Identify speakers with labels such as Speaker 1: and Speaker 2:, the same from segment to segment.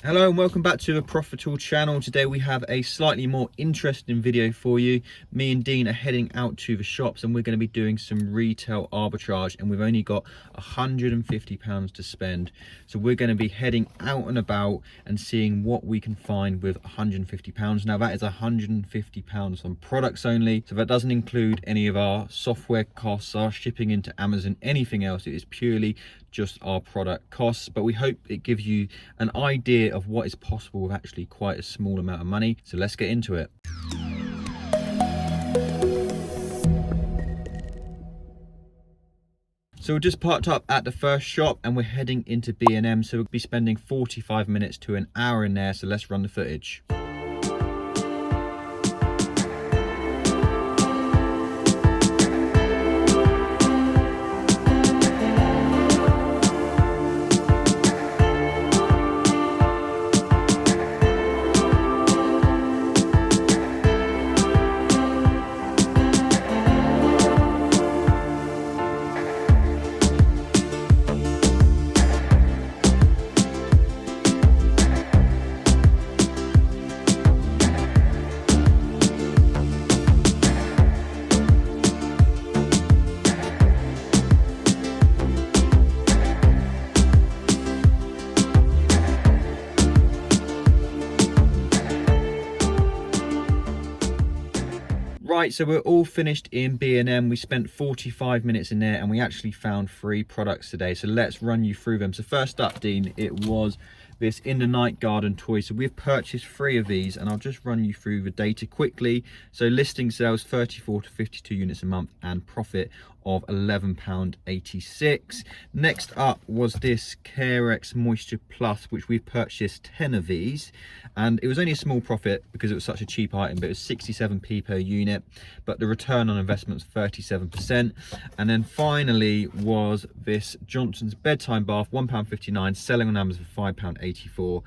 Speaker 1: Hello and welcome back to the Profitl channel. Today we have a slightly more interesting video for you. Me and Dean are heading out to the shops and we're going to be doing some retail arbitrage, and we've only got £150 to spend. So we're going to be heading out and about and seeing what we can find with £150. Now that is £150 on products only, so that doesn't include any of our software costs, our shipping into Amazon, anything else. It is purely just our product costs, but we hope it gives you an idea of what is possible with actually quite a small amount of money. So let's get into it. So we're just parked up at the first shop and we're heading into B&M, so we'll be spending 45 minutes to an hour in there. So let's run the footage. Right, so we're all finished in B&M. We spent 45 minutes in there and we actually found 3 products today. So let's run you through them. So first up, Dean, it was this In the Night garden toy. So we've purchased 3 of these and I'll just run you through the data quickly. So listing sales 34 to 52 units a month and profit of £11.86. Next up was this Carex Moisture Plus, which we've purchased 10 of these, and it was only a small profit because it was such a cheap item, but it was 67p per unit, but the return on investment was 37%. And then finally was this Johnson's bedtime bath, £1.59, selling on Amazon for £5.84.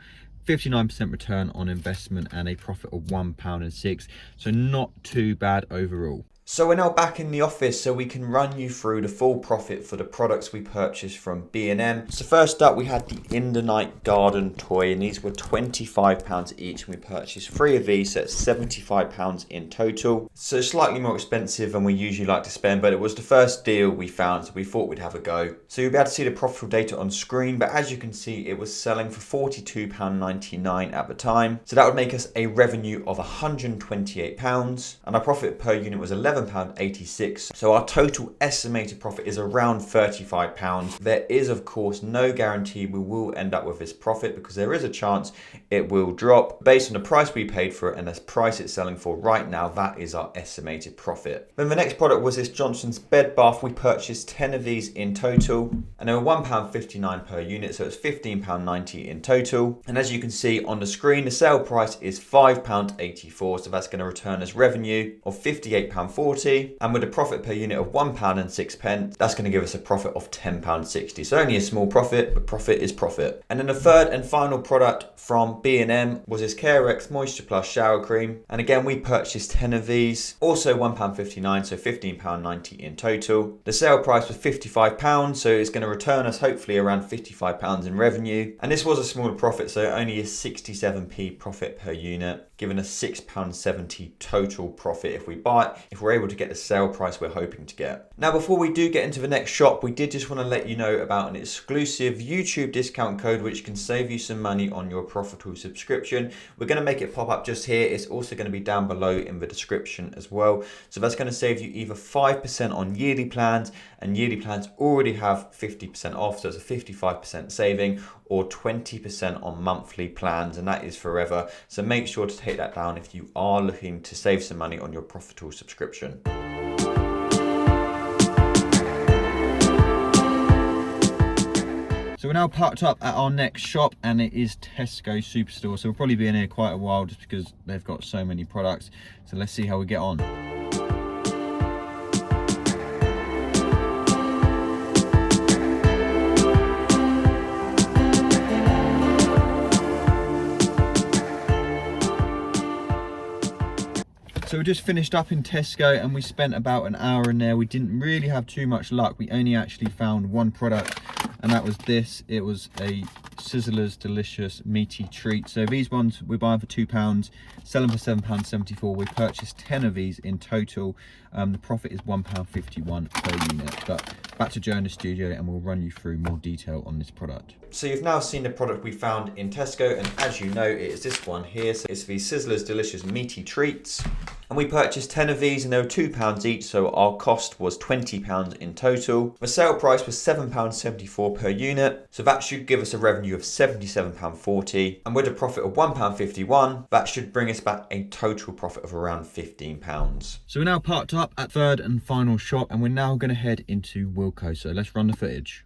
Speaker 1: 59% return on investment and a profit of £1.06. So not too bad overall. So we're now back in the office so we can run you through the full profit for the products we purchased from B&M. So first up we had the In the Night garden toy, and these were £25 each, and we purchased 3 of these, so it's £75 in total. So slightly more expensive than we usually like to spend, but it was the first deal we found, so we thought we'd have a go. So you'll be able to see the Profitl data on screen, but as you can see it was selling for £42.99 at the time. So that would make us a revenue of £128, and our profit per unit was £11.86. So our total estimated profit is around £35. There is of course no guarantee we will end up with this profit, because there is a chance it will drop based on the price we paid for it, and the price it's selling for right now, that is our estimated profit. Then the next product was this Johnson's bed bath. We purchased 10 of these in total and they were £1.59 per unit, so it's £15.90 in total. And as you can see on the screen, the sale price is £5.84, so that's going to return us revenue of £58.40, and with a profit per unit of £1.06, that's going to give us a profit of £10.60. So only a small profit, but profit is profit. And then the third and final product from B&M was this Carex Moisture Plus shower cream, and again we purchased 10 of these, also £1.59, so £15.90 in total. The sale price was £55, so it's going to return us hopefully around £55 in revenue, and this was a smaller profit, so only a 67p profit per unit, giving us £6.70 total profit if we buy it, if we're able to get the sale price we're hoping to get. Now before we do get into the next shop, we did just want to let you know about an exclusive YouTube discount code which can save you some money on your Profitl subscription. We're going to make it pop up just here. It's also going to be down below in the description as well. So that's going to save you either 5% on yearly plans, and yearly plans already have 50% off, so it's a 55% saving, or 20% on monthly plans, and that is forever. So make sure to take that down if you are looking to save some money on your Profitl subscription. So we're now parked up at our next shop, and it is Tesco Superstore. So we'll probably be in here quite a while just because they've got so many products. So let's see how we get on. So we just finished up in Tesco and we spent about an hour in there. We didn't really have too much luck. We only actually found one product, and that was this. It was a Sizzlers Delicious Meaty Treats. So these ones we're buying for £2, selling for £7.74. We purchased 10 of these in total. The profit is £1.51 per unit. But back to Joe in the studio and we'll run you through more detail on this product. So you've now seen the product we found in Tesco, and as you know, it is this one here. So it's the Sizzlers Delicious Meaty Treats. And we purchased 10 of these and they were £2 each, so our cost was £20 in total. The sale price was £7.74 per unit, so that should give us a revenue of £77.40. And with a profit of £1.51, that should bring us back a total profit of around £15. So we're now parked up at third and final shop, and we're now going to head into Wilko. So let's run the footage.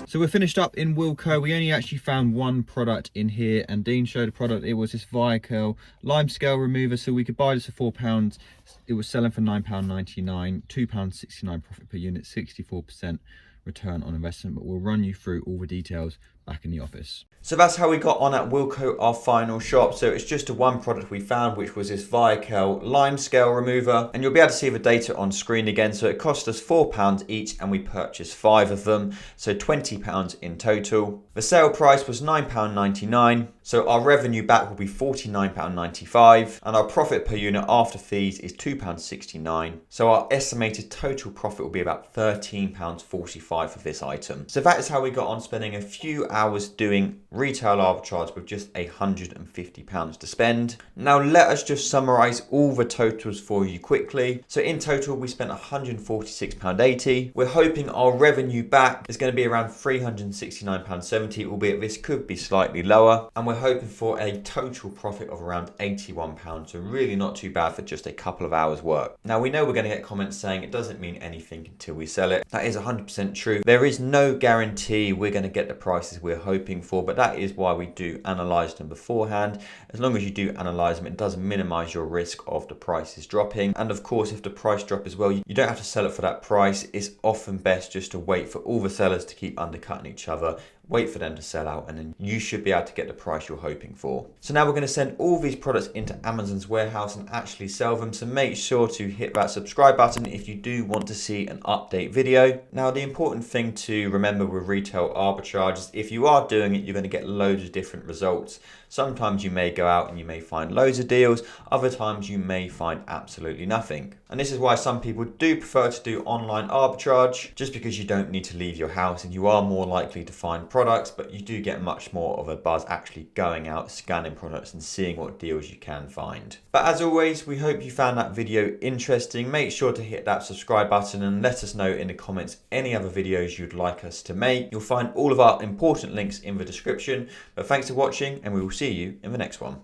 Speaker 1: So we're finished up in Wilko. We only actually found one product in here, and Dean showed a product. It was this Viacurl lime scale remover. So we could buy this for £4. It was selling for £9.99, £2.69 profit per unit, 64% return on investment. But we'll run you through all the details back in the office. So that's how we got on at Wilko, our final shop. So it's just the one product we found, which was this Viacurl lime scale remover. And you'll be able to see the data on screen again. So it cost us £4 each and we purchased 5 of them. So £20 in total. The sale price was £9.99. So our revenue back will be £49.95. And our profit per unit after fees is £2.69. So our estimated total profit will be about £13.45 for this item. So that is how we got on, spending a few hours doing retail arbitrage with just £150 to spend. Now let us just summarize all the totals for you quickly. So in total we spent £146.80. We're hoping our revenue back is going to be around £369.70, albeit this could be slightly lower, and we're hoping for a total profit of around £81, so really not too bad for just a couple of hours work. Now we know we're going to get comments saying it doesn't mean anything until we sell it. That is 100% true. There is no guarantee we're going to get the prices we're hoping for, but that is why we do analyze them beforehand. As long as you do analyze them, it does minimize your risk of the prices dropping. And of course, if the price drop as well, you don't have to sell it for that price. It's often best just to wait for all the sellers to keep undercutting each other, wait for them to sell out, and then you should be able to get the price you're hoping for. So now we're going to send all these products into Amazon's warehouse and actually sell them. So make sure to hit that subscribe button if you do want to see an update video. Now the important thing to remember with retail arbitrage is if you are doing it, you're going to get loads of different results. Sometimes you may go out and you may find loads of deals. Other times you may find absolutely nothing. And this is why some people do prefer to do online arbitrage, just because you don't need to leave your house and you are more likely to find products, but you do get much more of a buzz actually going out, scanning products and seeing what deals you can find. But as always, we hope you found that video interesting. Make sure to hit that subscribe button and let us know in the comments any other videos you'd like us to make. You'll find all of our important links in the description. But thanks for watching, and we will see you in the next one.